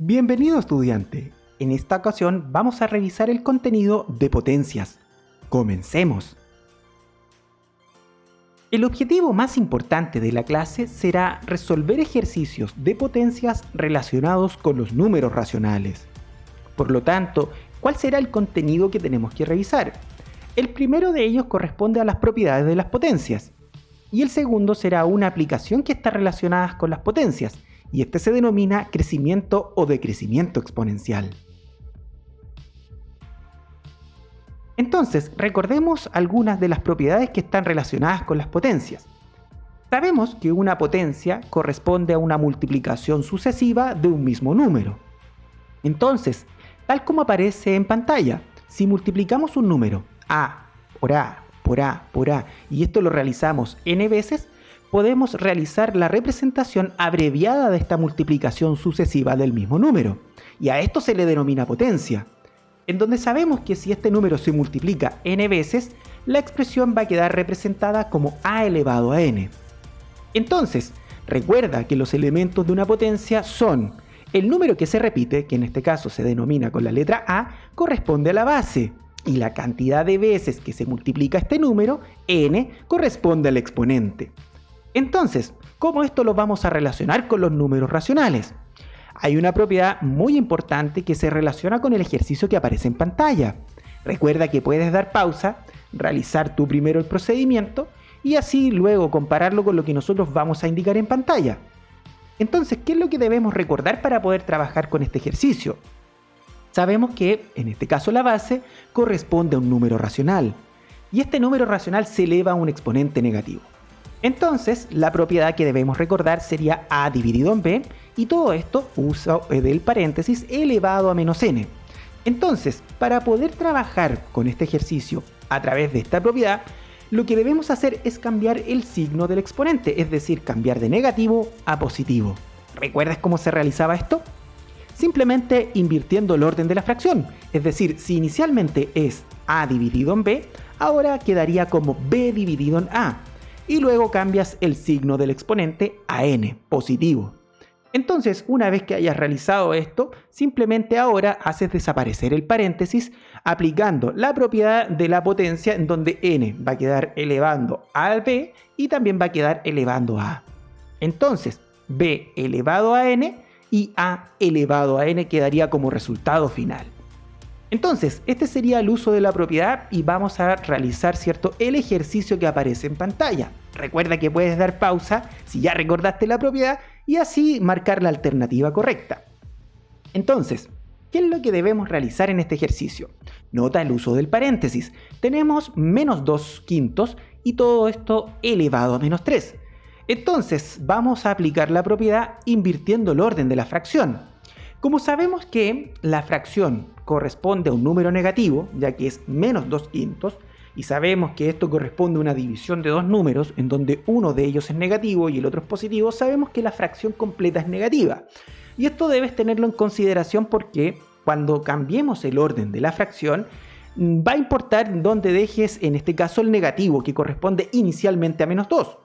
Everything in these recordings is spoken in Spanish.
Bienvenido estudiante. En esta ocasión vamos a revisar el contenido de potencias. Comencemos. El objetivo más importante de la clase será resolver ejercicios de potencias relacionados con los números racionales. Por lo tanto, ¿cuál será el contenido que tenemos que revisar? El primero de ellos corresponde a las propiedades de las potencias y el segundo será una aplicación que está relacionada con las potencias y este se denomina crecimiento o decrecimiento exponencial. Entonces, recordemos algunas de las propiedades que están relacionadas con las potencias. Sabemos que una potencia corresponde a una multiplicación sucesiva de un mismo número. Entonces, tal como aparece en pantalla, si multiplicamos un número a por a, por a, por a, y esto lo realizamos n veces, podemos realizar la representación abreviada de esta multiplicación sucesiva del mismo número, y a esto se le denomina potencia, en donde sabemos que si este número se multiplica n veces, la expresión va a quedar representada como a elevado a n. Entonces, recuerda que los elementos de una potencia son el número que se repite, que en este caso se denomina con la letra a, corresponde a la base, y la cantidad de veces que se multiplica este número, n, corresponde al exponente. Entonces, ¿cómo esto lo vamos a relacionar con los números racionales? Hay una propiedad muy importante que se relaciona con el ejercicio que aparece en pantalla. Recuerda que puedes dar pausa, realizar tú primero el procedimiento y así luego compararlo con lo que nosotros vamos a indicar en pantalla. Entonces, ¿qué es lo que debemos recordar para poder trabajar con este ejercicio? Sabemos que, en este caso la base, corresponde a un número racional y este número racional se eleva a un exponente negativo. Entonces, la propiedad que debemos recordar sería a dividido en b, y todo esto uso del paréntesis elevado a menos n. Entonces, para poder trabajar con este ejercicio a través de esta propiedad, lo que debemos hacer es cambiar el signo del exponente, es decir, cambiar de negativo a positivo. ¿Recuerdas cómo se realizaba esto? Simplemente invirtiendo el orden de la fracción, es decir, si inicialmente es a dividido en b, ahora quedaría como b dividido en a. Y luego cambias el signo del exponente a n, positivo. Entonces, una vez que hayas realizado esto, simplemente ahora haces desaparecer el paréntesis aplicando la propiedad de la potencia en donde n va a quedar elevando a b y también va a quedar elevando a a. Entonces, b elevado a n y a elevado a n quedaría como resultado final. Entonces, este sería el uso de la propiedad y vamos a realizar, el ejercicio que aparece en pantalla. Recuerda que puedes dar pausa si ya recordaste la propiedad y así marcar la alternativa correcta. Entonces, ¿qué es lo que debemos realizar en este ejercicio? Nota el uso del paréntesis. Tenemos menos 2 quintos y todo esto elevado a menos 3. Entonces, vamos a aplicar la propiedad invirtiendo el orden de la fracción. Como sabemos que la fracción corresponde a un número negativo, ya que es menos 2 quintos, y sabemos que esto corresponde a una división de dos números, en donde uno de ellos es negativo y el otro es positivo, sabemos que la fracción completa es negativa. Y esto debes tenerlo en consideración porque cuando cambiemos el orden de la fracción, va a importar dónde dejes, en este caso, el negativo, que corresponde inicialmente a menos 2.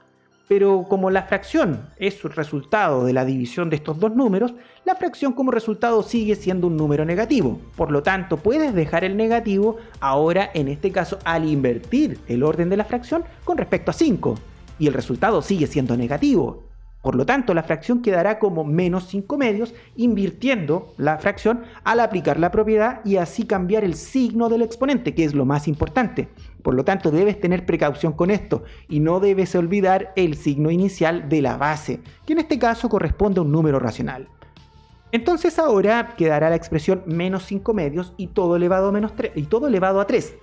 Pero como la fracción es el resultado de la división de estos dos números, la fracción como resultado sigue siendo un número negativo. Por lo tanto, puedes dejar el negativo ahora, en este caso, al invertir el orden de la fracción con respecto a 5. Y el resultado sigue siendo negativo. Por lo tanto, la fracción quedará como menos 5 medios, invirtiendo la fracción al aplicar la propiedad y así cambiar el signo del exponente, que es lo más importante. Por lo tanto, debes tener precaución con esto y no debes olvidar el signo inicial de la base, que en este caso corresponde a un número racional. Entonces ahora quedará la expresión menos 5 medios y todo elevado a menos 3, y todo elevado a 3.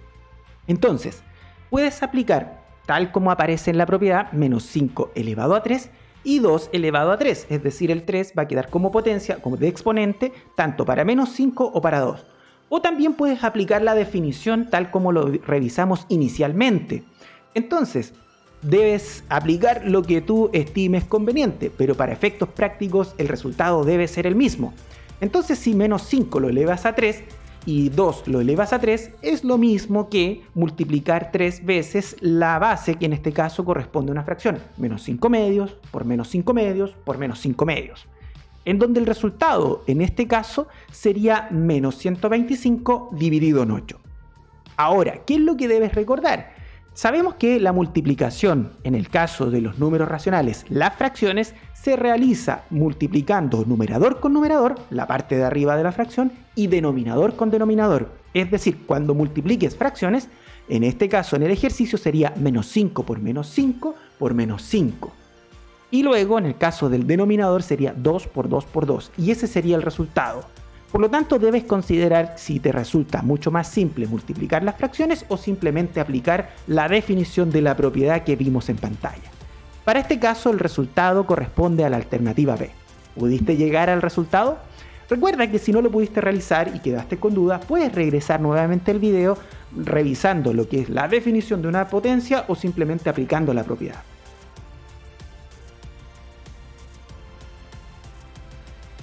Entonces, puedes aplicar, tal como aparece en la propiedad, menos 5 elevado a 3 y 2 elevado a 3, es decir, el 3 va a quedar como potencia, como de exponente, tanto para menos 5 o para 2. O también puedes aplicar la definición tal como lo revisamos inicialmente. Entonces, debes aplicar lo que tú estimes conveniente, pero para efectos prácticos el resultado debe ser el mismo. Entonces, si menos 5 lo elevas a 3 y 2 lo elevas a 3, es lo mismo que multiplicar 3 veces la base, que en este caso corresponde a una fracción. Menos 5 medios por menos 5 medios por menos 5 medios. en donde el resultado en este caso sería menos 125 dividido en 8. Ahora, ¿qué es lo que debes recordar? Sabemos que la multiplicación, en el caso de los números racionales, las fracciones, se realiza multiplicando numerador con numerador, la parte de arriba de la fracción, y denominador con denominador. Es decir, cuando multipliques fracciones, en este caso en el ejercicio sería menos 5 por menos 5 por menos 5. Y luego en el caso del denominador sería 2 por 2 por 2. Y ese sería el resultado. Por lo tanto, debes considerar si te resulta mucho más simple multiplicar las fracciones o simplemente aplicar la definición de la propiedad que vimos en pantalla. Para este caso, el resultado corresponde a la alternativa B. ¿Pudiste llegar al resultado? Recuerda que si no lo pudiste realizar y quedaste con dudas, puedes regresar nuevamente al video revisando lo que es la definición de una potencia o simplemente aplicando la propiedad.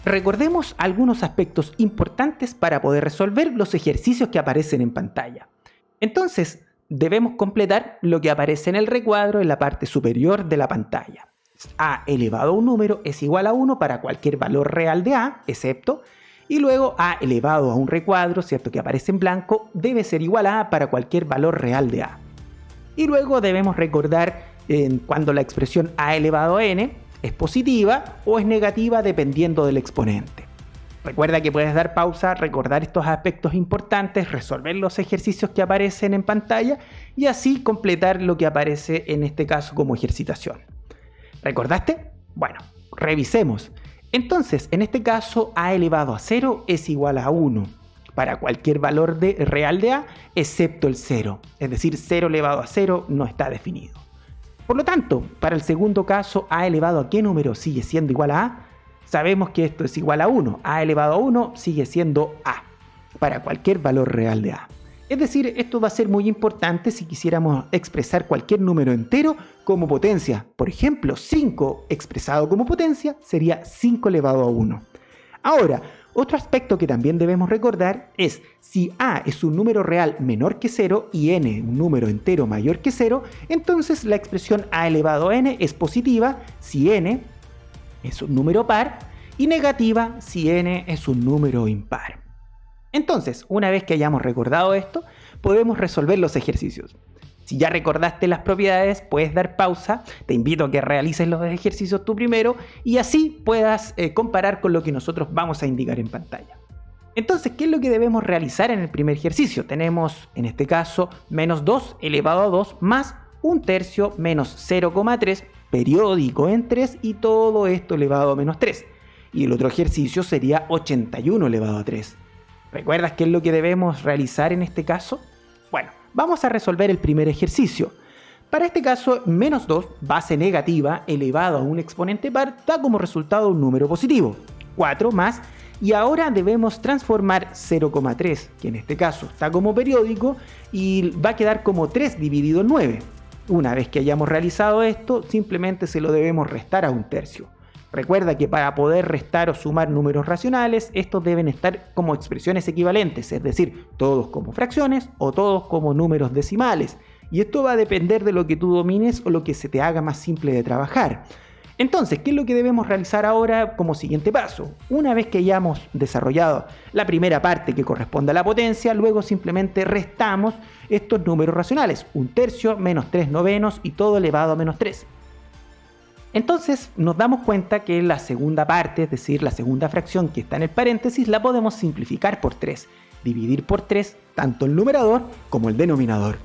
Recordemos algunos aspectos importantes para poder resolver los ejercicios que aparecen en pantalla. Entonces, debemos completar lo que aparece en el recuadro en la parte superior de la pantalla. A elevado a un número es igual a 1 para cualquier valor real de A, excepto, y luego A elevado a un recuadro, ¿cierto?, que aparece en blanco, debe ser igual a A para cualquier valor real de A. Y luego debemos recordar cuando la expresión A elevado a n es positiva o es negativa dependiendo del exponente. Recuerda que puedes dar pausa, recordar estos aspectos importantes, resolver los ejercicios que aparecen en pantalla y así completar lo que aparece en este caso como ejercitación. ¿Recordaste? Bueno, revisemos. Entonces, en este caso, A elevado a 0 es igual a 1 para cualquier valor real de A, excepto el 0. Es decir, 0 elevado a 0 no está definido. Por lo tanto, para el segundo caso, A elevado a ¿qué número sigue siendo igual a A? Sabemos que esto es igual a 1. A elevado a 1 sigue siendo A para cualquier valor real de A. Es decir, esto va a ser muy importante si quisiéramos expresar cualquier número entero como potencia. Por ejemplo, 5 expresado como potencia sería 5 elevado a 1. Ahora, otro aspecto que también debemos recordar es si A es un número real menor que 0 y n un número entero mayor que 0, entonces la expresión A elevado a n es positiva si n es un número par y negativa si n es un número impar. Entonces, una vez que hayamos recordado esto, podemos resolver los ejercicios. Si ya recordaste las propiedades, puedes dar pausa. Te invito a que realices los ejercicios tú primero y así puedas comparar con lo que nosotros vamos a indicar en pantalla. Entonces, ¿qué es lo que debemos realizar en el primer ejercicio? Tenemos, en este caso, menos 2 elevado a 2 más 1/3 menos 0,3 periódico en 3 y todo esto elevado a menos 3. Y el otro ejercicio sería 81 elevado a 3. ¿Recuerdas qué es lo que debemos realizar en este caso? Bueno, vamos a resolver el primer ejercicio. Para este caso, menos 2, base negativa, elevado a un exponente par, da como resultado un número positivo, 4 más, y ahora debemos transformar 0,3, que en este caso está como periódico, y va a quedar como 3 dividido en 9. Una vez que hayamos realizado esto, simplemente se lo debemos restar a 1/3. Recuerda que para poder restar o sumar números racionales, estos deben estar como expresiones equivalentes, es decir, todos como fracciones o todos como números decimales. Y esto va a depender de lo que tú domines o lo que se te haga más simple de trabajar. Entonces, ¿qué es lo que debemos realizar ahora como siguiente paso? Una vez que hayamos desarrollado la primera parte que corresponde a la potencia, luego simplemente restamos estos números racionales, 1/3 menos 3 novenos y todo elevado a menos 3. Entonces nos damos cuenta que la segunda parte, es decir, la segunda fracción que está en el paréntesis, la podemos simplificar por 3, dividir por 3 tanto el numerador como el denominador.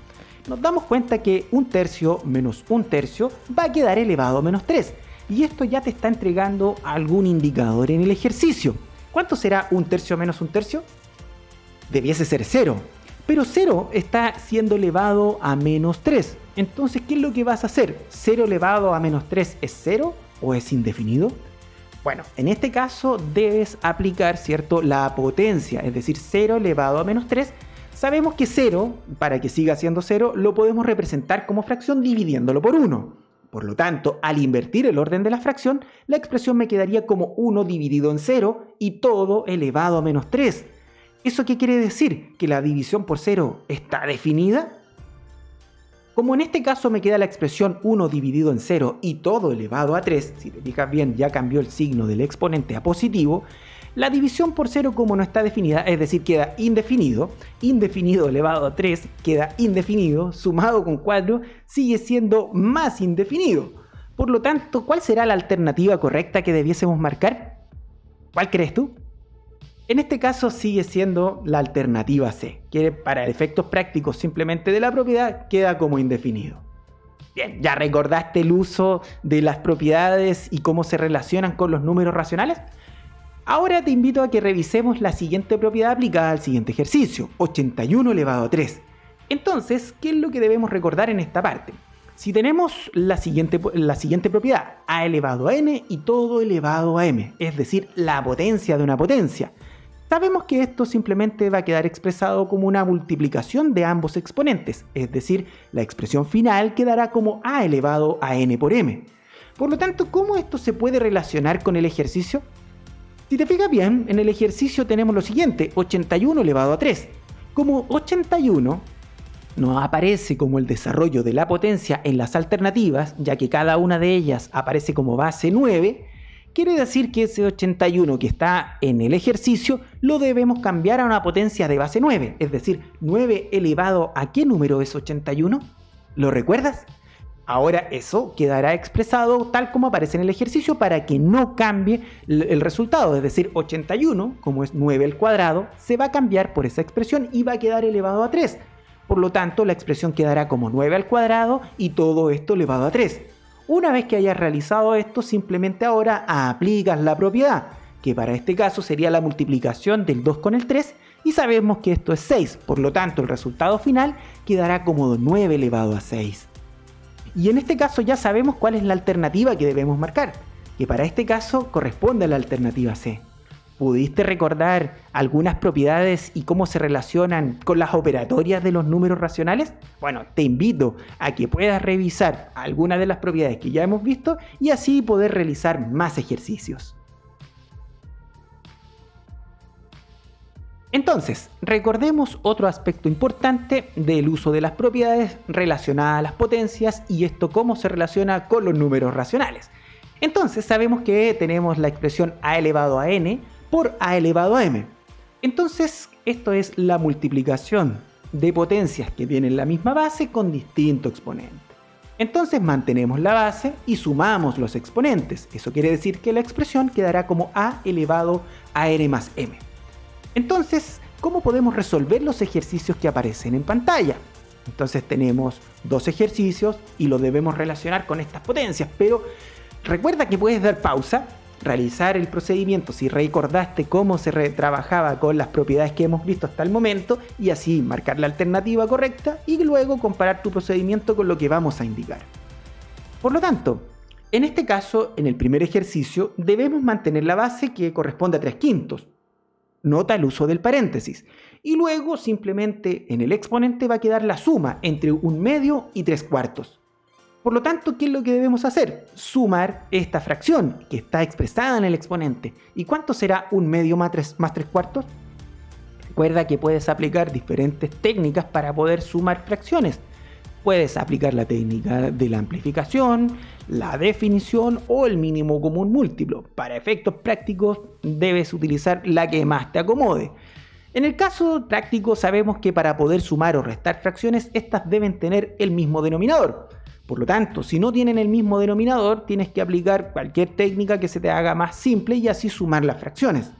Nos damos cuenta que 1/3 menos 1/3 va a quedar elevado a menos 3, y esto ya te está entregando algún indicador en el ejercicio. ¿Cuánto será 1/3 menos 1/3? Debiese ser 0, pero 0 está siendo elevado a menos 3. Entonces, ¿qué es lo que vas a hacer? ¿0 elevado a menos 3 es 0 o es indefinido? Bueno, en este caso debes aplicar, ¿cierto?, la potencia, es decir, 0 elevado a menos 3. Sabemos que 0, para que siga siendo 0, lo podemos representar como fracción dividiéndolo por 1. Por lo tanto, al invertir el orden de la fracción, la expresión me quedaría como 1 dividido en 0 y todo elevado a menos 3. ¿Eso qué quiere decir? ¿Que la división por 0 está definida? Como en este caso me queda la expresión 1 dividido en 0 y todo elevado a 3, si te fijas bien ya cambió el signo del exponente a positivo, la división por 0 como no está definida, es decir, queda indefinido, indefinido elevado a 3 queda indefinido, sumado con 4 sigue siendo más indefinido. Por lo tanto, ¿cuál será la alternativa correcta que debiésemos marcar? ¿Cuál crees tú? En este caso sigue siendo la alternativa C, que para efectos prácticos simplemente de la propiedad queda como indefinido. Bien, ¿ya recordaste el uso de las propiedades y cómo se relacionan con los números racionales? Ahora te invito a que revisemos la siguiente propiedad aplicada al siguiente ejercicio, 81 elevado a 3. Entonces, ¿qué es lo que debemos recordar en esta parte? Si tenemos la siguiente propiedad, a elevado a n y todo elevado a m, es decir, la potencia de una potencia, sabemos que esto simplemente va a quedar expresado como una multiplicación de ambos exponentes, es decir, la expresión final quedará como a elevado a n por m. Por lo tanto, ¿cómo esto se puede relacionar con el ejercicio? Si te fijas bien, en el ejercicio tenemos lo siguiente, 81 elevado a 3. Como 81 no aparece como el desarrollo de la potencia en las alternativas, ya que cada una de ellas aparece como base 9, quiere decir que ese 81 que está en el ejercicio lo debemos cambiar a una potencia de base 9, es decir, 9 elevado a ¿qué número es 81? ¿Lo recuerdas? Ahora eso quedará expresado tal como aparece en el ejercicio para que no cambie el resultado, es decir, 81, como es 9 al cuadrado, se va a cambiar por esa expresión y va a quedar elevado a 3. Por lo tanto, la expresión quedará como 9 al cuadrado y todo esto elevado a 3. Una vez que hayas realizado esto, simplemente ahora aplicas la propiedad, que para este caso sería la multiplicación del 2 con el 3, y sabemos que esto es 6, por lo tanto el resultado final quedará como 9 elevado a 6. Y en este caso ya sabemos cuál es la alternativa que debemos marcar, que para este caso corresponde a la alternativa C. ¿Pudiste recordar algunas propiedades y cómo se relacionan con las operatorias de los números racionales? Bueno, te invito a que puedas revisar algunas de las propiedades que ya hemos visto y así poder realizar más ejercicios. Entonces, recordemos otro aspecto importante del uso de las propiedades relacionadas a las potencias y esto cómo se relaciona con los números racionales. Entonces, sabemos que tenemos la expresión a elevado a n por a elevado a m. Entonces, esto es la multiplicación de potencias que tienen la misma base con distinto exponente. Entonces mantenemos la base y sumamos los exponentes. Eso quiere decir que la expresión quedará como a elevado a n más m. Entonces, ¿cómo podemos resolver los ejercicios que aparecen en pantalla? Entonces tenemos dos ejercicios y los debemos relacionar con estas potencias, pero recuerda que puedes dar pausa, realizar el procedimiento si recordaste cómo se trabajaba con las propiedades que hemos visto hasta el momento y así marcar la alternativa correcta y luego comparar tu procedimiento con lo que vamos a indicar. Por lo tanto, en este caso, en el primer ejercicio, debemos mantener la base que corresponde a 3/5. Nota el uso del paréntesis. Y luego simplemente en el exponente va a quedar la suma entre 1/2 y 3/4. Por lo tanto, ¿qué es lo que debemos hacer? Sumar esta fracción que está expresada en el exponente. ¿Y cuánto será 1/2 más 3/4? Recuerda que puedes aplicar diferentes técnicas para poder sumar fracciones. Puedes aplicar la técnica de la amplificación, la definición o el mínimo común múltiplo. Para efectos prácticos debes utilizar la que más te acomode. En el caso práctico sabemos que para poder sumar o restar fracciones, estas deben tener el mismo denominador. Por lo tanto, si no tienen el mismo denominador, tienes que aplicar cualquier técnica que se te haga más simple y así sumar las fracciones.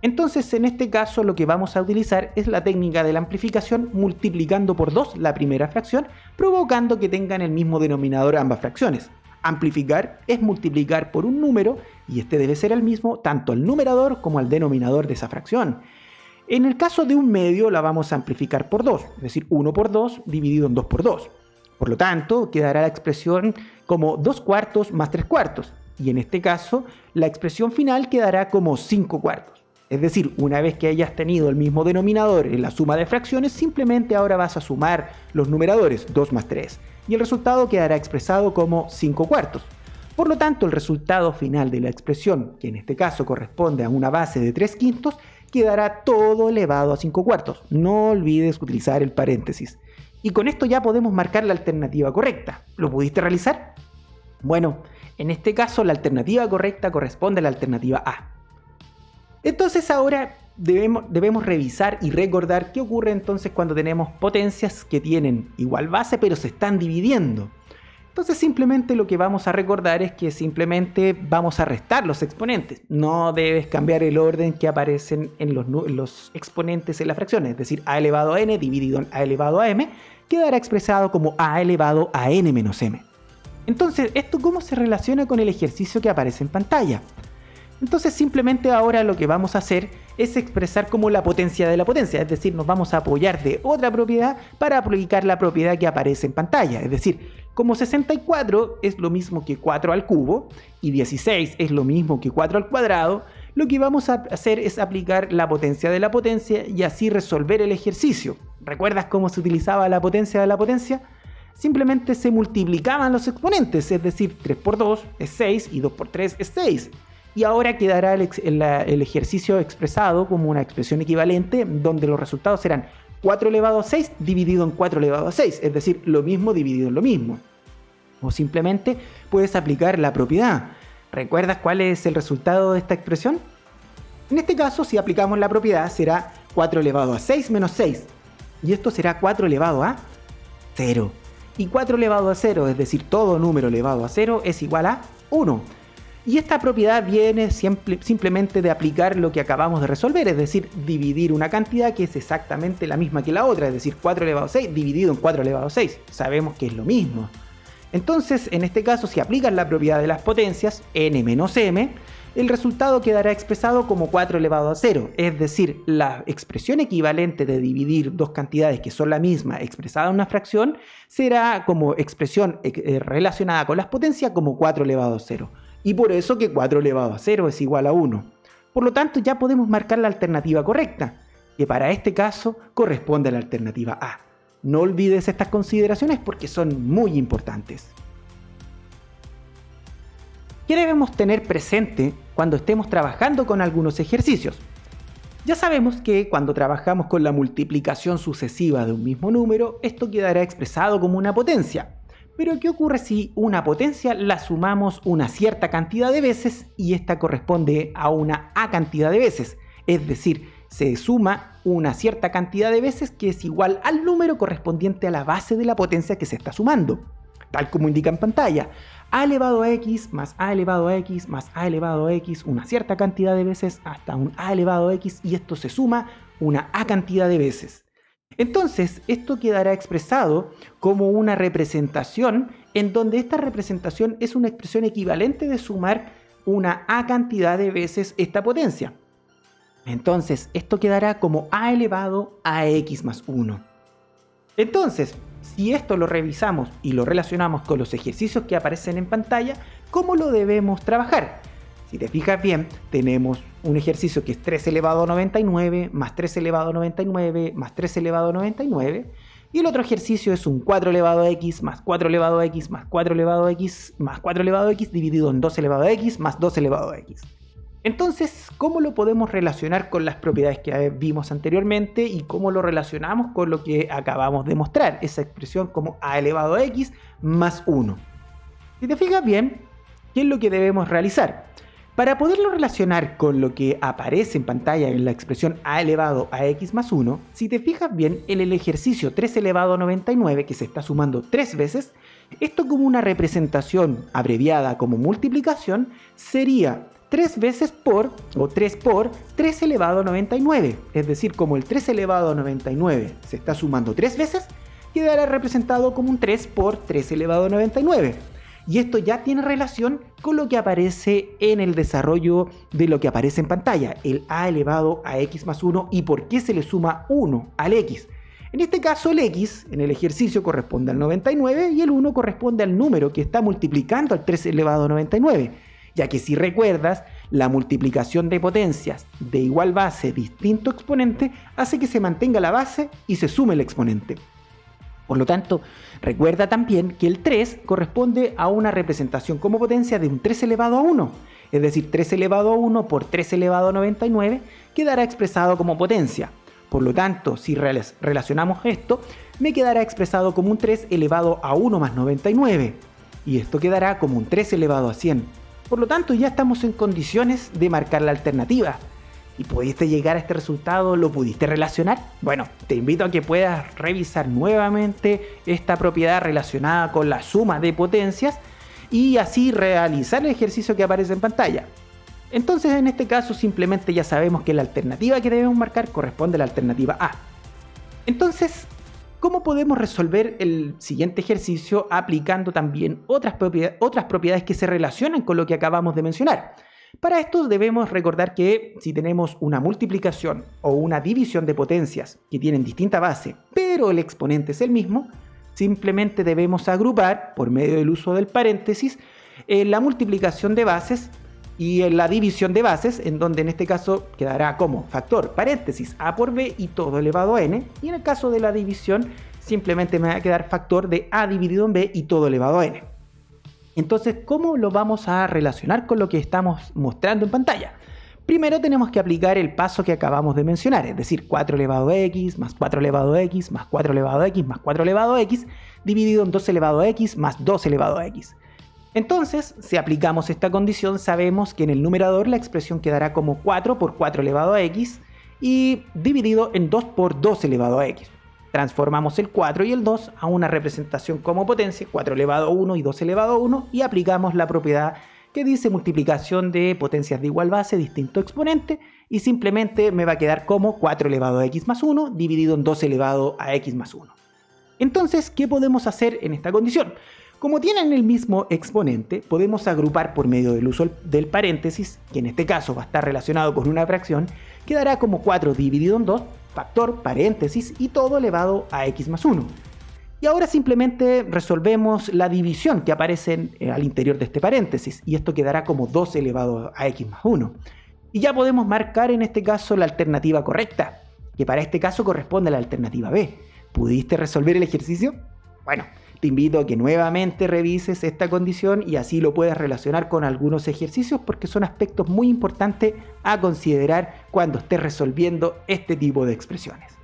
Entonces, en este caso lo que vamos a utilizar es la técnica de la amplificación multiplicando por 2 la primera fracción, provocando que tengan el mismo denominador ambas fracciones. Amplificar es multiplicar por un número y este debe ser el mismo tanto al numerador como al denominador de esa fracción. En el caso de un medio la vamos a amplificar por 2, es decir, 1 por 2 dividido en 2 por 2. Por lo tanto, quedará la expresión como 2/4 más 3/4 y en este caso la expresión final quedará como 5/4. Es decir, una vez que hayas tenido el mismo denominador en la suma de fracciones, simplemente ahora vas a sumar los numeradores 2 más 3 y el resultado quedará expresado como 5/4. Por lo tanto, el resultado final de la expresión, que en este caso corresponde a una base de 3/5, quedará todo elevado a 5/4. No olvides utilizar el paréntesis. Y con esto ya podemos marcar la alternativa correcta. ¿Lo pudiste realizar? Bueno, en este caso la alternativa correcta corresponde a la alternativa A. Entonces ahora debemos revisar y recordar qué ocurre entonces cuando tenemos potencias que tienen igual base pero se están dividiendo. Entonces simplemente lo que vamos a recordar es que simplemente vamos a restar los exponentes. No debes cambiar el orden que aparecen en los exponentes en las fracciones. Es decir, a elevado a n dividido en a elevado a m quedará expresado como a elevado a n menos m. Entonces, ¿esto cómo se relaciona con el ejercicio que aparece en pantalla? Entonces simplemente ahora lo que vamos a hacer es expresar como la potencia de la potencia, es decir, nos vamos a apoyar de otra propiedad para aplicar la propiedad que aparece en pantalla. Es decir, como 64 es lo mismo que 4 al cubo y 16 es lo mismo que 4 al cuadrado, lo que vamos a hacer es aplicar la potencia de la potencia y así resolver el ejercicio. ¿Recuerdas cómo se utilizaba la potencia de la potencia? Simplemente se multiplicaban los exponentes, es decir, 3 por 2 es 6 y 2 por 3 es 6. Y ahora quedará el ejercicio expresado como una expresión equivalente donde los resultados serán 4 elevado a 6 dividido en 4 elevado a 6, es decir, lo mismo dividido en lo mismo. O simplemente puedes aplicar la propiedad. ¿Recuerdas cuál es el resultado de esta expresión? En este caso, si aplicamos la propiedad, será 4 elevado a 6 menos 6. Y esto será 4 elevado a 0. Y 4 elevado a 0, es decir, todo número elevado a 0 es igual a 1. Y esta propiedad viene simplemente de aplicar lo que acabamos de resolver, es decir, dividir una cantidad que es exactamente la misma que la otra, es decir, 4 elevado a 6 dividido en 4 elevado a 6. Sabemos que es lo mismo. Entonces, en este caso, si aplicas la propiedad de las potencias, n menos m, el resultado quedará expresado como 4 elevado a 0, es decir, la expresión equivalente de dividir dos cantidades que son la misma expresada en una fracción será como expresión relacionada con las potencias como 4 elevado a 0. Y por eso que 4 elevado a 0 es igual a 1. Por lo tanto, ya podemos marcar la alternativa correcta, que para este caso corresponde a la alternativa A. No olvides estas consideraciones porque son muy importantes. ¿Qué debemos tener presente cuando estemos trabajando con algunos ejercicios? Ya sabemos que cuando trabajamos con la multiplicación sucesiva de un mismo número, esto quedará expresado como una potencia. Pero ¿qué ocurre si una potencia la sumamos una cierta cantidad de veces y esta corresponde a una A cantidad de veces? Es decir, se suma una cierta cantidad de veces que es igual al número correspondiente a la base de la potencia que se está sumando. Tal como indica en pantalla, a elevado a x más a elevado a x más a elevado a x una cierta cantidad de veces hasta un a elevado a x y esto se suma una a cantidad de veces. Entonces, esto quedará expresado como una representación en donde esta representación es una expresión equivalente de sumar una a cantidad de veces esta potencia. Entonces, esto quedará como a elevado a x más 1. Entonces, si esto lo revisamos y lo relacionamos con los ejercicios que aparecen en pantalla, ¿cómo lo debemos trabajar? Si te fijas bien, tenemos un ejercicio que es 3 elevado a 99 más 3 elevado a 99 más 3 elevado a 99 y el otro ejercicio es un 4 elevado a x más 4 elevado a x más 4 elevado a x más 4 elevado a x dividido en 2 elevado a x más 2 elevado a x. Entonces, ¿cómo lo podemos relacionar con las propiedades que vimos anteriormente y cómo lo relacionamos con lo que acabamos de mostrar? Esa expresión como a elevado a x más 1. Si te fijas bien, ¿qué es lo que debemos realizar? Para poderlo relacionar con lo que aparece en pantalla en la expresión a elevado a x más 1, si te fijas bien en el ejercicio 3 elevado a 99 que se está sumando 3 veces, esto como una representación abreviada como multiplicación sería 3 veces por, o 3 por, 3 elevado a 99. Es decir, como el 3 elevado a 99 se está sumando 3 veces, quedará representado como un 3 por 3 elevado a 99. Y esto ya tiene relación con lo que aparece en el desarrollo de lo que aparece en pantalla, el a elevado a x más 1 y por qué se le suma 1 al x. En este caso el x en el ejercicio corresponde al 99 y el 1 corresponde al número que está multiplicando al 3 elevado a 99. Ya que si recuerdas, la multiplicación de potencias de igual base distinto exponente hace que se mantenga la base y se sume el exponente. Por lo tanto, recuerda también que el 3 corresponde a una representación como potencia de un 3 elevado a 1. Es decir, 3 elevado a 1 por 3 elevado a 99 quedará expresado como potencia. Por lo tanto, si relacionamos esto, me quedará expresado como un 3 elevado a 1 más 99. Y esto quedará como un 3 elevado a 100. Por lo tanto, ya estamos en condiciones de marcar la alternativa. ¿Y pudiste llegar a este resultado? ¿Lo pudiste relacionar? Bueno, te invito a que puedas revisar nuevamente esta propiedad relacionada con la suma de potencias y así realizar el ejercicio que aparece en pantalla. Entonces, en este caso, simplemente ya sabemos que la alternativa que debemos marcar corresponde a la alternativa A. Entonces, ¿cómo podemos resolver el siguiente ejercicio aplicando también otras propiedades que se relacionan con lo que acabamos de mencionar? Para esto debemos recordar que si tenemos una multiplicación o una división de potencias que tienen distinta base, pero el exponente es el mismo, simplemente debemos agrupar, por medio del uso del paréntesis, la multiplicación de bases y la división de bases, en donde en este caso quedará como factor paréntesis a por b y todo elevado a n, y en el caso de la división simplemente me va a quedar factor de a dividido en b y todo elevado a n. Entonces, ¿cómo lo vamos a relacionar con lo que estamos mostrando en pantalla? Primero tenemos que aplicar el paso que acabamos de mencionar, es decir, 4 elevado a x más 4 elevado a x más 4 elevado a x más 4 elevado a x dividido en 2 elevado a x más 2 elevado a x. Entonces, si aplicamos esta condición, sabemos que en el numerador la expresión quedará como 4 por 4 elevado a x y dividido en 2 por 2 elevado a x. Transformamos el 4 y el 2 a una representación como potencia, 4 elevado a 1 y 2 elevado a 1, y aplicamos la propiedad que dice multiplicación de potencias de igual base, distinto exponente, y simplemente me va a quedar como 4 elevado a x más 1 dividido en 2 elevado a x más 1. Entonces, ¿qué podemos hacer en esta condición? Como tienen el mismo exponente, podemos agrupar por medio del uso del paréntesis, que en este caso va a estar relacionado con una fracción, quedará como 4 dividido en 2, factor, paréntesis y todo elevado a x más 1. Y ahora simplemente resolvemos la división que aparece al interior de este paréntesis, y esto quedará como 2 elevado a x más 1. Y ya podemos marcar en este caso la alternativa correcta, que para este caso corresponde a la alternativa B. ¿Pudiste resolver el ejercicio? Bueno, te invito a que nuevamente revises esta condición y así lo puedas relacionar con algunos ejercicios porque son aspectos muy importantes a considerar cuando estés resolviendo este tipo de expresiones.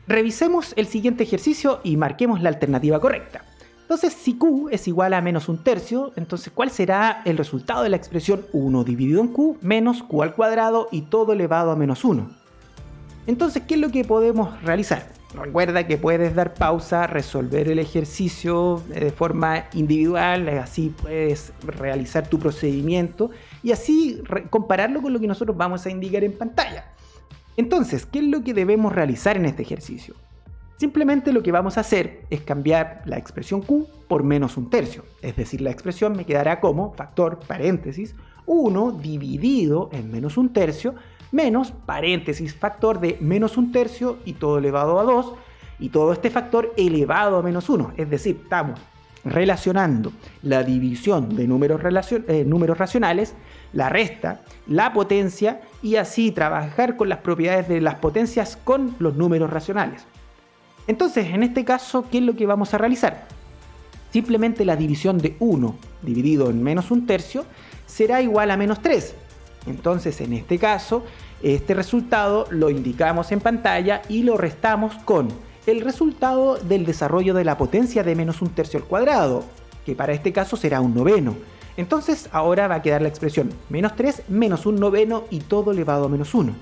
Revisemos el siguiente ejercicio y marquemos la alternativa correcta. Entonces, si q es igual a menos un tercio, entonces ¿cuál será el resultado de la expresión 1 dividido en q menos q al cuadrado y todo elevado a menos 1? Entonces, ¿qué es lo que podemos realizar? Recuerda que puedes dar pausa, resolver el ejercicio de forma individual, así puedes realizar tu procedimiento y así compararlo con lo que nosotros vamos a indicar en pantalla. Entonces, ¿qué es lo que debemos realizar en este ejercicio? Simplemente lo que vamos a hacer es cambiar la expresión q por menos un tercio, es decir, la expresión me quedará como factor paréntesis 1 dividido en menos un tercio menos paréntesis factor de menos un tercio y todo elevado a 2 y todo este factor elevado a menos 1, es decir, estamos relacionando la división de números racionales, la resta, la potencia y así trabajar con las propiedades de las potencias con los números racionales. Entonces, en este caso, ¿qué es lo que vamos a realizar? Simplemente la división de 1 dividido en menos un tercio será igual a menos 3. Entonces, en este caso, este resultado lo indicamos en pantalla y lo restamos con el resultado del desarrollo de la potencia de menos un tercio al cuadrado, que para este caso será un noveno. Entonces, ahora va a quedar la expresión menos 3 menos un noveno y todo elevado a menos 1.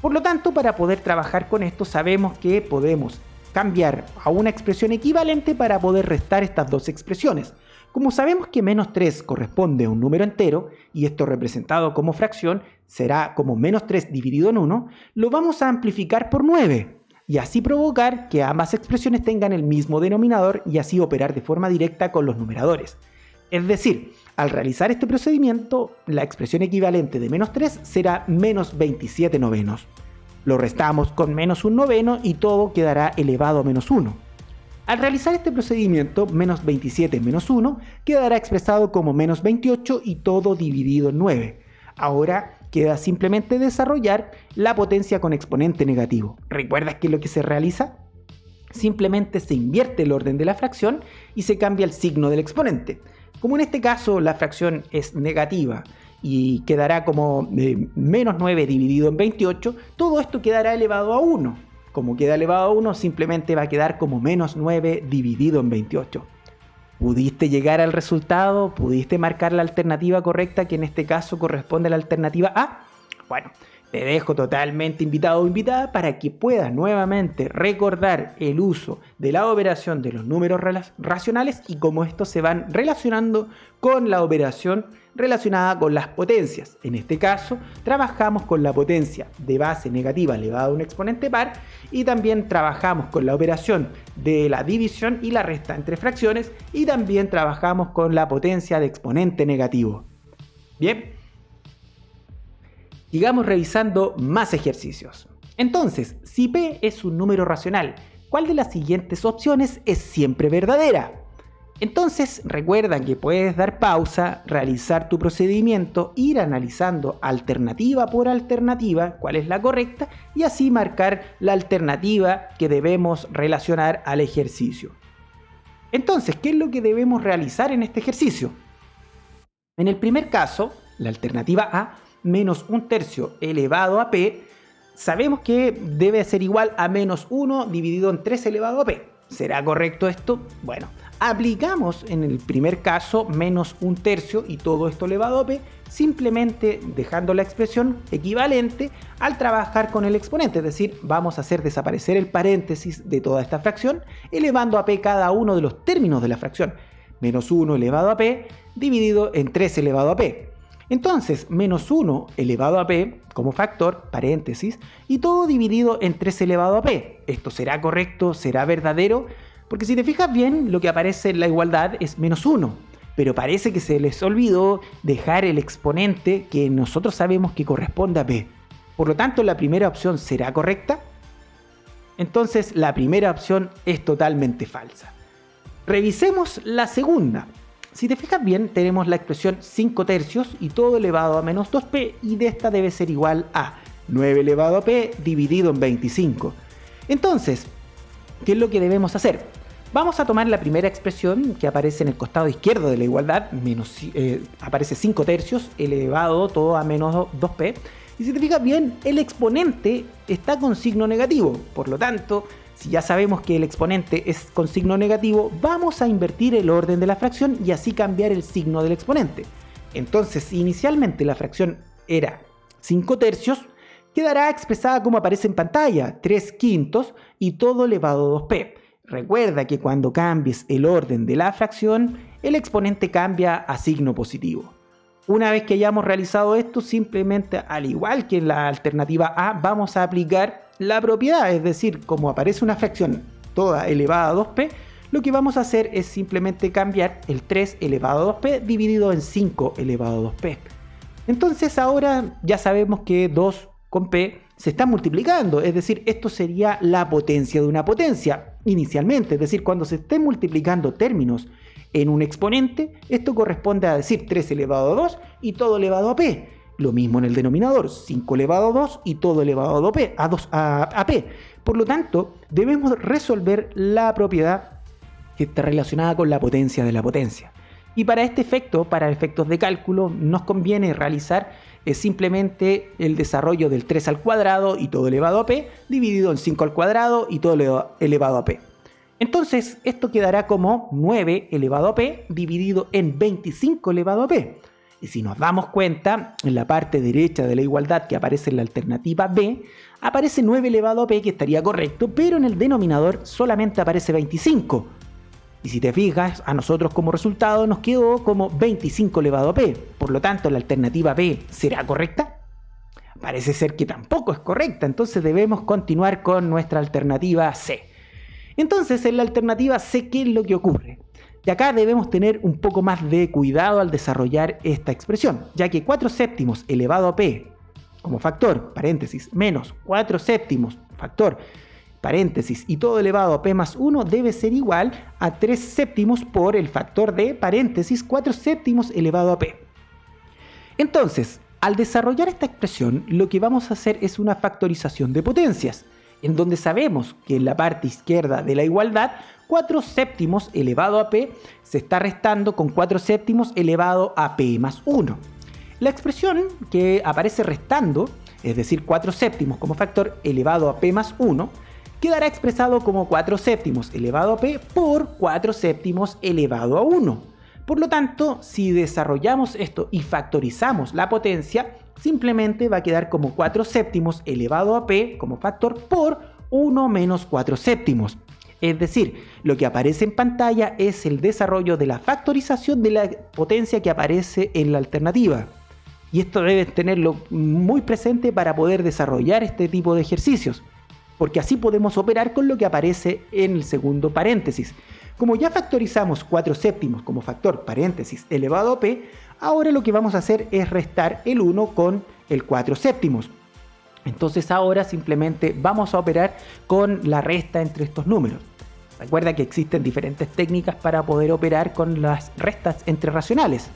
Por lo tanto, para poder trabajar con esto, sabemos que podemos cambiar a una expresión equivalente para poder restar estas dos expresiones. Como sabemos que menos 3 corresponde a un número entero, y esto representado como fracción será como menos 3 dividido en 1, lo vamos a amplificar por 9, y así provocar que ambas expresiones tengan el mismo denominador y así operar de forma directa con los numeradores. Es decir, al realizar este procedimiento, la expresión equivalente de menos 3 será menos 27 novenos. Lo restamos con menos un noveno y todo quedará elevado a menos 1. Al realizar este procedimiento, menos 27 menos 1 quedará expresado como menos 28 y todo dividido en 9. Ahora queda simplemente desarrollar la potencia con exponente negativo. ¿Recuerdas qué es lo que se realiza? Simplemente se invierte el orden de la fracción y se cambia el signo del exponente. Como en este caso la fracción es negativa y quedará como menos 9 dividido en 28, todo esto quedará elevado a 1. Como queda elevado a 1, simplemente va a quedar como menos 9 dividido en 28. ¿Pudiste llegar al resultado? ¿Pudiste marcar la alternativa correcta, que en este caso corresponde a la alternativa A? Bueno, te dejo totalmente invitado o invitada para que puedas nuevamente recordar el uso de la operación de los números racionales y cómo estos se van relacionando con la operación relacionada con las potencias. En este caso, trabajamos con la potencia de base negativa elevada a un exponente par y también trabajamos con la operación de la división y la resta entre fracciones y también trabajamos con la potencia de exponente negativo. Bien. Sigamos revisando más ejercicios. Entonces, si P es un número racional, ¿cuál de las siguientes opciones es siempre verdadera? Entonces, recuerda que puedes dar pausa, realizar tu procedimiento, ir analizando alternativa por alternativa cuál es la correcta y así marcar la alternativa que debemos relacionar al ejercicio. Entonces, ¿qué es lo que debemos realizar en este ejercicio? En el primer caso, la alternativa A, menos 1/3 elevado a P, sabemos que debe ser igual a menos 1 dividido en 3 elevado a P. ¿Será correcto esto? Bueno, aplicamos en el primer caso menos 1/3 y todo esto elevado a P, simplemente dejando la expresión equivalente al trabajar con el exponente, es decir, vamos a hacer desaparecer el paréntesis de toda esta fracción, elevando a P cada uno de los términos de la fracción. Menos 1 elevado a P dividido en 3 elevado a P. Entonces, menos 1 elevado a P como factor, paréntesis, y todo dividido en 3 elevado a P. ¿Esto será correcto? ¿Será verdadero? Porque si te fijas bien, lo que aparece en la igualdad es menos 1. Pero parece que se les olvidó dejar el exponente que nosotros sabemos que corresponde a P. Por lo tanto, la primera opción será correcta. Entonces, la primera opción es totalmente falsa. Revisemos la segunda. Si te fijas bien, tenemos la expresión 5/3 y todo elevado a menos 2p y de esta debe ser igual a 9 elevado a p dividido en 25. Entonces, ¿qué es lo que debemos hacer? Vamos a tomar la primera expresión que aparece en el costado izquierdo de la igualdad, aparece 5/3 elevado todo a menos 2p. Y si te fijas bien, el exponente está con signo negativo, por lo tanto, si ya sabemos que el exponente es con signo negativo, vamos a invertir el orden de la fracción y así cambiar el signo del exponente. Entonces, si inicialmente la fracción era 5/3, quedará expresada como aparece en pantalla, 3/5 y todo elevado a 2p. Recuerda que cuando cambies el orden de la fracción, el exponente cambia a signo positivo. Una vez que hayamos realizado esto, simplemente, al igual que en la alternativa A, vamos a aplicar la propiedad, es decir, como aparece una fracción toda elevada a 2p, lo que vamos a hacer es simplemente cambiar el 3 elevado a 2p dividido en 5 elevado a 2p. Entonces ahora ya sabemos que 2 con p se están multiplicando, es decir, esto sería la potencia de una potencia inicialmente, es decir, cuando se estén multiplicando términos en un exponente, esto corresponde a decir 3 elevado a 2 y todo elevado a p. Lo mismo en el denominador, 5 elevado a 2 y todo elevado a p. Por lo tanto, debemos resolver la propiedad que está relacionada con la potencia de la potencia. Y para este efecto, para efectos de cálculo, nos conviene realizar simplemente el desarrollo del 3 al cuadrado y todo elevado a p, dividido en 5 al cuadrado y todo elevado a p. Entonces, esto quedará como 9 elevado a p dividido en 25 elevado a p. Y si nos damos cuenta, en la parte derecha de la igualdad que aparece en la alternativa B, aparece 9 elevado a p, que estaría correcto, pero en el denominador solamente aparece 25. Y si te fijas, a nosotros como resultado nos quedó como 25 elevado a p. Por lo tanto, la alternativa B ¿será correcta? Parece ser que tampoco es correcta, entonces debemos continuar con nuestra alternativa C. Entonces, en la alternativa C, ¿qué es lo que ocurre? Y acá debemos tener un poco más de cuidado al desarrollar esta expresión, ya que 4/7 elevado a p como factor, paréntesis, menos 4/7 factor, paréntesis, y todo elevado a p más 1 debe ser igual a 3/7 por el factor de, paréntesis, 4/7 elevado a p. Entonces, al desarrollar esta expresión, lo que vamos a hacer es una factorización de potencias, en donde sabemos que en la parte izquierda de la igualdad 4/7 elevado a p se está restando con 4/7 elevado a p más 1. La expresión que aparece restando, es decir, 4 séptimos como factor elevado a p más 1, quedará expresado como 4 séptimos elevado a p por 4 séptimos elevado a 1. Por lo tanto, si desarrollamos esto y factorizamos la potencia, simplemente va a quedar como 4 séptimos elevado a p como factor por 1 menos 4 séptimos. Es decir, lo que aparece en pantalla es el desarrollo de la factorización de la potencia que aparece en la alternativa. Y esto debes tenerlo muy presente para poder desarrollar este tipo de ejercicios, porque así podemos operar con lo que aparece en el segundo paréntesis. Como ya factorizamos 4 séptimos como factor paréntesis elevado a p, ahora lo que vamos a hacer es restar el 1 con el 4 séptimos. Entonces ahora simplemente vamos a operar con la resta entre estos números. Recuerda que existen diferentes técnicas para poder operar con las restas entre racionales.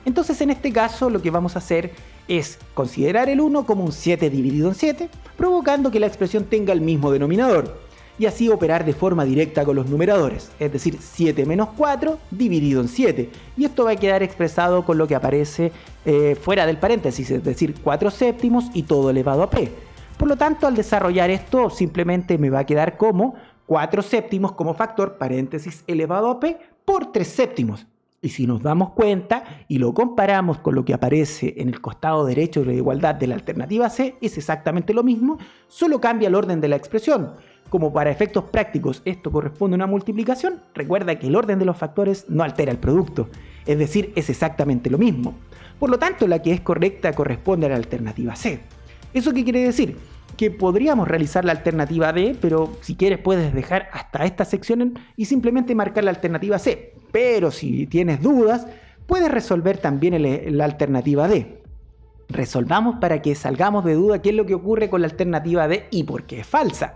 Entonces en este caso lo que vamos a hacer es considerar el 1 como un 7 dividido en 7, provocando que la expresión tenga el mismo denominador, y así operar de forma directa con los numeradores, es decir, 7 menos 4 dividido en 7, y esto va a quedar expresado con lo que aparece fuera del paréntesis, es decir, 4 séptimos y todo elevado a p. Por lo tanto, al desarrollar esto, simplemente me va a quedar como 4 séptimos como factor paréntesis elevado a p por 3 séptimos. Y si nos damos cuenta y lo comparamos con lo que aparece en el costado derecho de la igualdad de la alternativa C, es exactamente lo mismo, solo cambia el orden de la expresión. Como para efectos prácticos esto corresponde a una multiplicación, recuerda que el orden de los factores no altera el producto, es decir, es exactamente lo mismo. Por lo tanto, la que es correcta corresponde a la alternativa C. ¿Eso qué quiere decir? Que podríamos realizar la alternativa D, pero si quieres puedes dejar hasta esta sección y simplemente marcar la alternativa C. Pero si tienes dudas, puedes resolver también la alternativa D. Resolvamos para que salgamos de duda qué es lo que ocurre con la alternativa D y por qué es falsa.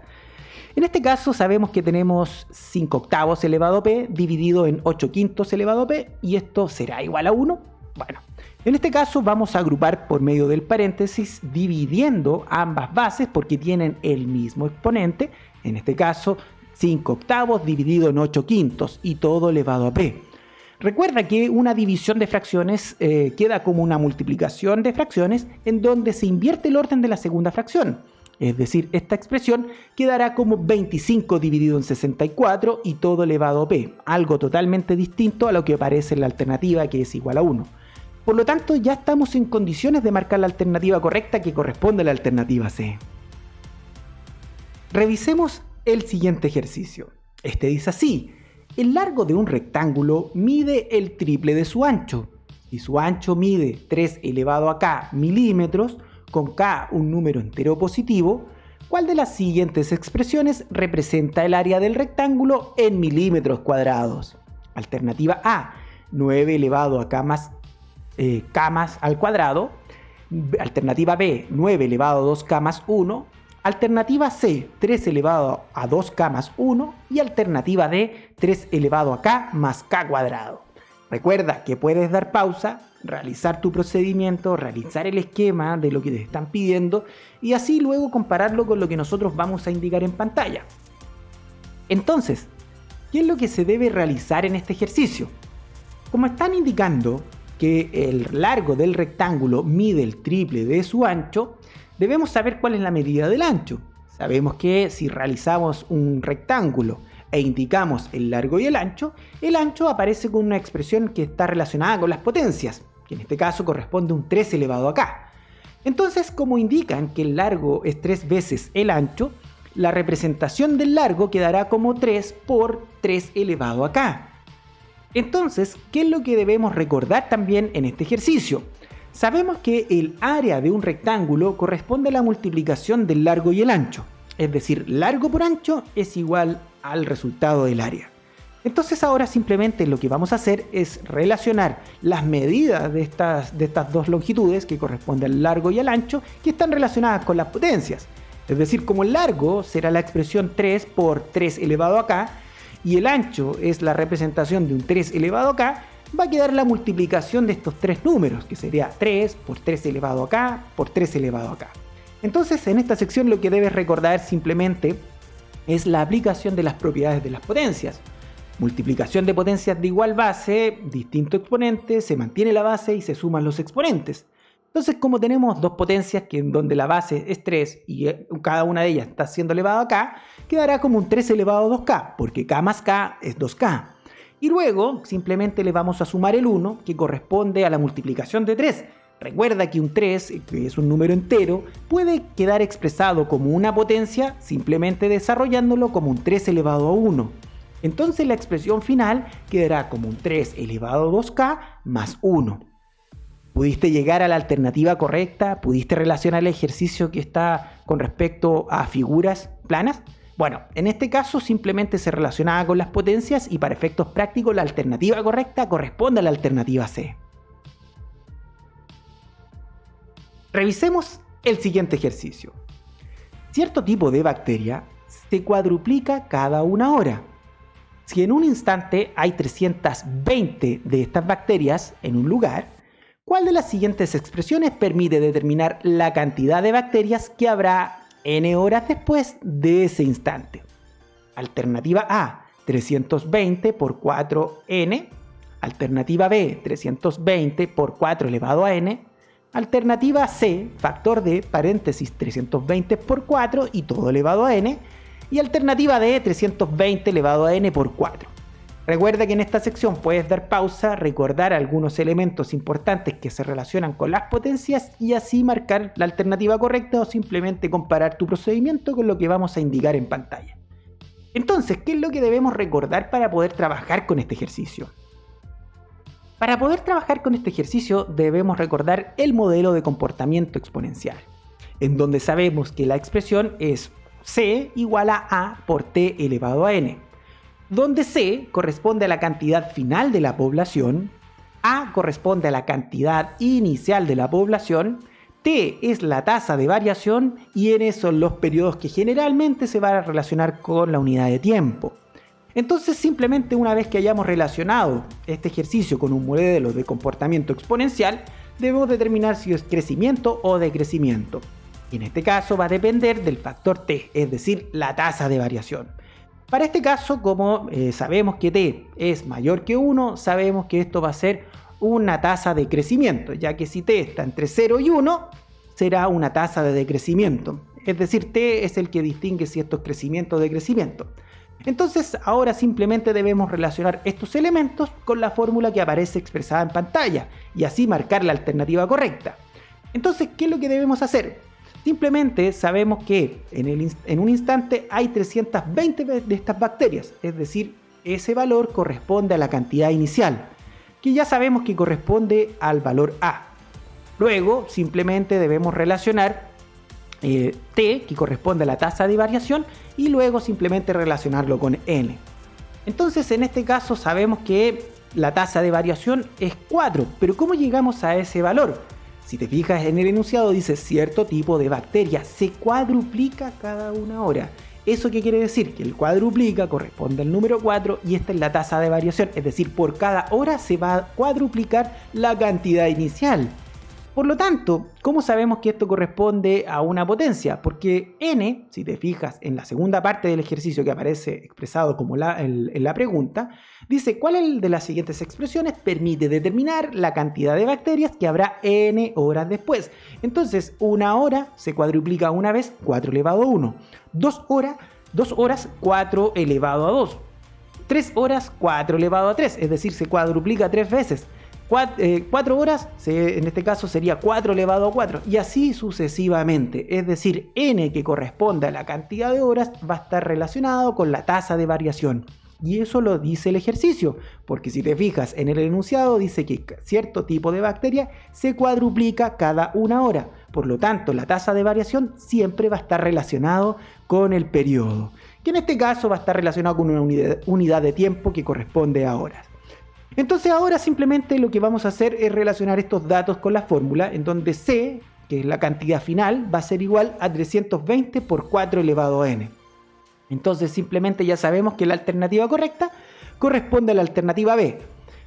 En este caso sabemos que tenemos 5 octavos elevado a p dividido en 8 quintos elevado a p, y esto será igual a 1. Bueno, en este caso vamos a agrupar por medio del paréntesis dividiendo ambas bases porque tienen el mismo exponente, en este caso 5 octavos dividido en 8 quintos y todo elevado a p. Recuerda que una división de fracciones queda como una multiplicación de fracciones en donde se invierte el orden de la segunda fracción. Es decir, esta expresión quedará como 25 dividido en 64 y todo elevado a p, algo totalmente distinto a lo que aparece en la alternativa, que es igual a 1. Por lo tanto, ya estamos en condiciones de marcar la alternativa correcta, que corresponde a la alternativa C. Revisemos el siguiente ejercicio. Este dice así: el largo de un rectángulo mide el triple de su ancho. Si su ancho mide 3 elevado a k milímetros, con k un número entero positivo, ¿cuál de las siguientes expresiones representa el área del rectángulo en milímetros cuadrados? Alternativa A, 9 elevado a k más al cuadrado. Alternativa B, 9 elevado a 2k más 1. Alternativa C, 3 elevado a 2k más 1. Y alternativa D, 3 elevado a k más k cuadrado. Recuerda que puedes dar pausa, realizar tu procedimiento, realizar el esquema de lo que te están pidiendo y así luego compararlo con lo que nosotros vamos a indicar en pantalla. Entonces, ¿qué es lo que se debe realizar en este ejercicio? Como están indicando que el largo del rectángulo mide el triple de su ancho, debemos saber cuál es la medida del ancho. Sabemos que si realizamos un rectángulo e indicamos el largo y el ancho aparece con una expresión que está relacionada con las potencias, que en este caso corresponde a un 3 elevado a k. Entonces, como indican que el largo es 3 veces el ancho, la representación del largo quedará como 3 por 3 elevado a k. Entonces, ¿qué es lo que debemos recordar también en este ejercicio? Sabemos que el área de un rectángulo corresponde a la multiplicación del largo y el ancho. Es decir, largo por ancho es igual al resultado del área. Entonces ahora simplemente lo que vamos a hacer es relacionar las medidas de estas dos longitudes, que corresponden al largo y al ancho, que están relacionadas con las potencias. Es decir, como el largo será la expresión 3 por 3 elevado a k, y el ancho es la representación de un 3 elevado a k, va a quedar la multiplicación de estos tres números, que sería 3 por 3 elevado a k por 3 elevado a k. Entonces, en esta sección lo que debes recordar simplemente es la aplicación de las propiedades de las potencias. Multiplicación de potencias de igual base, distinto exponente, se mantiene la base y se suman los exponentes. Entonces, como tenemos dos potencias donde la base es 3 y cada una de ellas está siendo elevado a k, quedará como un 3 elevado a 2k, porque k más k es 2k. Y luego simplemente le vamos a sumar el 1, que corresponde a la multiplicación de 3. Recuerda que un 3, que es un número entero, puede quedar expresado como una potencia simplemente desarrollándolo como un 3 elevado a 1. Entonces la expresión final quedará como un 3 elevado a 2k más 1. ¿Pudiste llegar a la alternativa correcta? ¿Pudiste relacionar el ejercicio que está con respecto a figuras planas? Bueno, en este caso simplemente se relacionaba con las potencias y para efectos prácticos la alternativa correcta corresponde a la alternativa C. Revisemos el siguiente ejercicio. Cierto tipo de bacteria se cuadruplica cada una hora. Si en un instante hay 320 de estas bacterias en un lugar, ¿cuál de las siguientes expresiones permite determinar la cantidad de bacterias que habrá n horas después de ese instante? Alternativa A, 320 por 4n. Alternativa B, 320 por 4 elevado a n. Alternativa C, factor de paréntesis 320 por 4 y todo elevado a n. Y alternativa D, 320 elevado a n por 4. Recuerda que en esta sección puedes dar pausa, recordar algunos elementos importantes que se relacionan con las potencias y así marcar la alternativa correcta o simplemente comparar tu procedimiento con lo que vamos a indicar en pantalla. Entonces, ¿qué es lo que debemos recordar para poder trabajar con este ejercicio? Para poder trabajar con este ejercicio debemos recordar el modelo de comportamiento exponencial, en donde sabemos que la expresión es C igual a A por T elevado a N, donde C corresponde a la cantidad final de la población, A corresponde a la cantidad inicial de la población, T es la tasa de variación y N son los periodos que generalmente se van a relacionar con la unidad de tiempo. Entonces, simplemente una vez que hayamos relacionado este ejercicio con un modelo de comportamiento exponencial, debemos determinar si es crecimiento o decrecimiento. Y en este caso va a depender del factor T, es decir, la tasa de variación. Para este caso, como sabemos que T es mayor que 1, sabemos que esto va a ser una tasa de crecimiento, ya que si T está entre 0 y 1, será una tasa de decrecimiento. Es decir, T es el que distingue si esto es crecimiento o decrecimiento. Entonces, ahora simplemente debemos relacionar estos elementos con la fórmula que aparece expresada en pantalla y así marcar la alternativa correcta. Entonces, ¿qué es lo que debemos hacer? Simplemente sabemos que en un instante hay 320 de estas bacterias, es decir, ese valor corresponde a la cantidad inicial, que ya sabemos que corresponde al valor A. Luego, simplemente debemos relacionar T, que corresponde a la tasa de variación, y luego simplemente relacionarlo con N. Entonces, en este caso sabemos que la tasa de variación es 4, pero ¿cómo llegamos a ese valor? Si te fijas en el enunciado dice cierto tipo de bacteria se cuadruplica cada una hora. ¿Eso qué quiere decir? Que el cuadruplica corresponde al número 4 y esta es la tasa de variación, es decir, por cada hora se va a cuadruplicar la cantidad inicial. Por lo tanto, ¿cómo sabemos que esto corresponde a una potencia? Porque n, si te fijas en la segunda parte del ejercicio que aparece expresado como en la pregunta, dice cuál de las siguientes expresiones permite determinar la cantidad de bacterias que habrá n horas después. Entonces, una hora se cuadruplica una vez, 4 elevado a 1. 2 horas, 4 elevado a 2. 3 horas, 4 elevado a 3, es decir, se cuadruplica 3 veces. 4 horas, en este caso sería 4 elevado a 4 y así sucesivamente, es decir, n que corresponde a la cantidad de horas va a estar relacionado con la tasa de variación y eso lo dice el ejercicio, porque si te fijas en el enunciado dice que cierto tipo de bacteria se cuadruplica cada una hora, por lo tanto la tasa de variación siempre va a estar relacionado con el periodo, que en este caso va a estar relacionado con una unidad de tiempo que corresponde a horas. Entonces ahora simplemente lo que vamos a hacer es relacionar estos datos con la fórmula en donde C, que es la cantidad final, va a ser igual a 320 por 4 elevado a n. Entonces simplemente ya sabemos que la alternativa correcta corresponde a la alternativa B.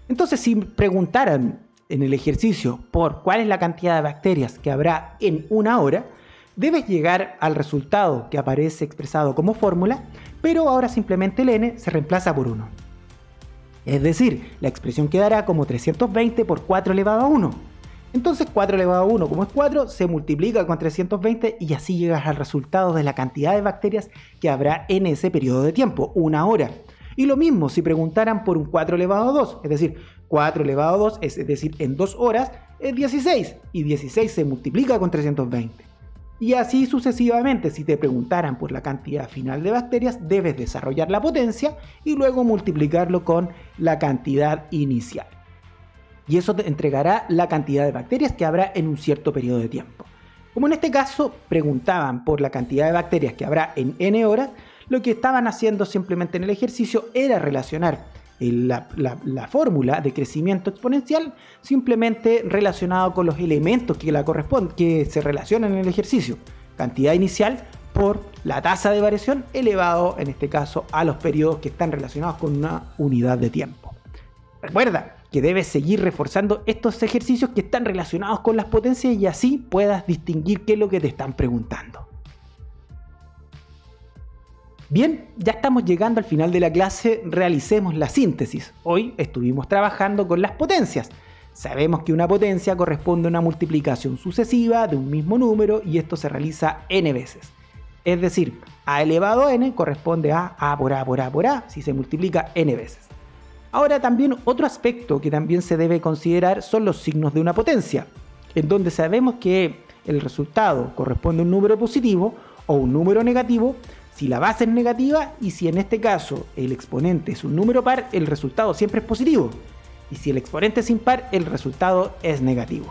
Entonces si preguntaran en el ejercicio por cuál es la cantidad de bacterias que habrá en una hora, debes llegar al resultado que aparece expresado como fórmula, pero ahora simplemente el n se reemplaza por 1. Es decir, la expresión quedará como 320 por 4 elevado a 1. Entonces 4 elevado a 1, como es 4, se multiplica con 320 y así llegas al resultado de la cantidad de bacterias que habrá en ese periodo de tiempo, una hora. Y lo mismo si preguntaran por un 4 elevado a 2, es decir, 4 elevado a 2, es decir, en 2 horas es 16, y 16 se multiplica con 320. Y así sucesivamente, si te preguntaran por la cantidad final de bacterias, debes desarrollar la potencia y luego multiplicarlo con la cantidad inicial. Y eso te entregará la cantidad de bacterias que habrá en un cierto periodo de tiempo. Como en este caso preguntaban por la cantidad de bacterias que habrá en n horas, lo que estaban haciendo simplemente en el ejercicio era relacionar la fórmula de crecimiento exponencial simplemente relacionado con los elementos que se relacionan en el ejercicio. Cantidad inicial por la tasa de variación elevado, en este caso, a los periodos que están relacionados con una unidad de tiempo. Recuerda que debes seguir reforzando estos ejercicios que están relacionados con las potencias y así puedas distinguir qué es lo que te están preguntando. Bien, ya estamos llegando al final de la clase, realicemos la síntesis. Hoy estuvimos trabajando con las potencias. Sabemos que una potencia corresponde a una multiplicación sucesiva de un mismo número y esto se realiza n veces. Es decir, a elevado a n corresponde a por a por a por a si se multiplica n veces. Ahora también otro aspecto que también se debe considerar son los signos de una potencia, en donde sabemos que el resultado corresponde a un número positivo o un número negativo si la base es negativa y si en este caso el exponente es un número par, el resultado siempre es positivo. Y si el exponente es impar, el resultado es negativo.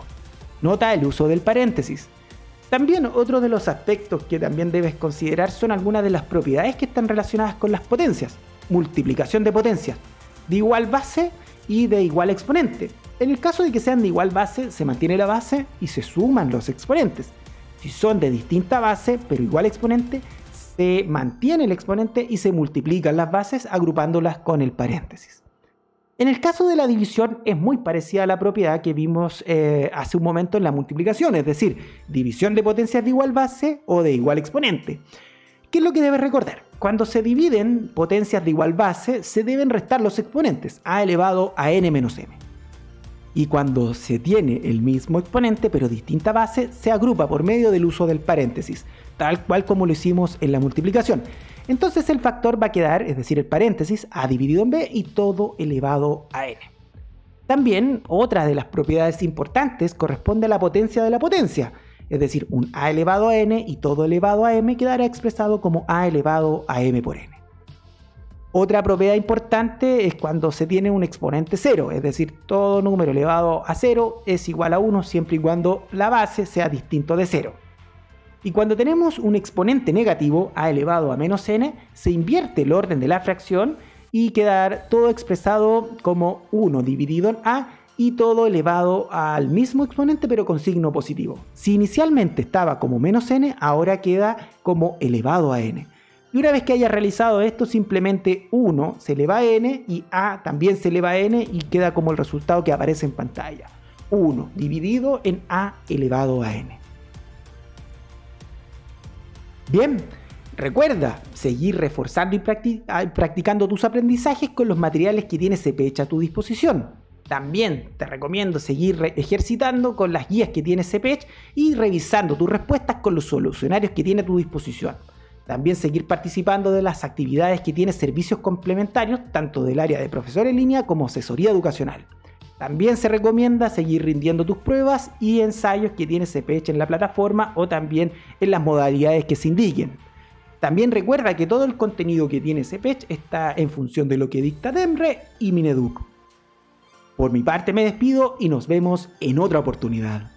Nota el uso del paréntesis. También otro de los aspectos que también debes considerar son algunas de las propiedades que están relacionadas con las potencias. Multiplicación de potencias de igual base y de igual exponente. En el caso de que sean de igual base, se mantiene la base y se suman los exponentes. Si son de distinta base pero igual exponente, se mantiene el exponente y se multiplican las bases agrupándolas con el paréntesis. En el caso de la división es muy parecida a la propiedad que vimos hace un momento en la multiplicación, es decir, división de potencias de igual base o de igual exponente. ¿Qué es lo que debes recordar? Cuando se dividen potencias de igual base, se deben restar los exponentes, a elevado a n menos m. Y cuando se tiene el mismo exponente pero distinta base, se agrupa por medio del uso del paréntesis, tal cual como lo hicimos en la multiplicación. Entonces el factor va a quedar, es decir, el paréntesis, a dividido en b y todo elevado a n. También otra de las propiedades importantes corresponde a la potencia de la potencia, es decir, un a elevado a n y todo elevado a m quedará expresado como a elevado a m por n. Otra propiedad importante es cuando se tiene un exponente 0, es decir, todo número elevado a 0 es igual a 1 siempre y cuando la base sea distinto de 0. Y cuando tenemos un exponente negativo, a elevado a menos n, se invierte el orden de la fracción y queda todo expresado como 1 dividido en a y todo elevado al mismo exponente pero con signo positivo. Si inicialmente estaba como menos n, ahora queda como elevado a n. Y una vez que haya realizado esto, simplemente 1 se eleva a n y a también se eleva a n y queda como el resultado que aparece en pantalla. 1 dividido en a elevado a n. Bien, recuerda seguir reforzando y practicando tus aprendizajes con los materiales que tiene CPEch a tu disposición. También te recomiendo seguir ejercitando con las guías que tiene CPEch y revisando tus respuestas con los solucionarios que tiene a tu disposición. También seguir participando de las actividades que tiene servicios complementarios, tanto del área de profesor en línea como asesoría educacional. También se recomienda seguir rindiendo tus pruebas y ensayos que tiene CPEch en la plataforma o también en las modalidades que se indiquen. También recuerda que todo el contenido que tiene CPEch está en función de lo que dicta DEMRE y Mineduc. Por mi parte me despido y nos vemos en otra oportunidad.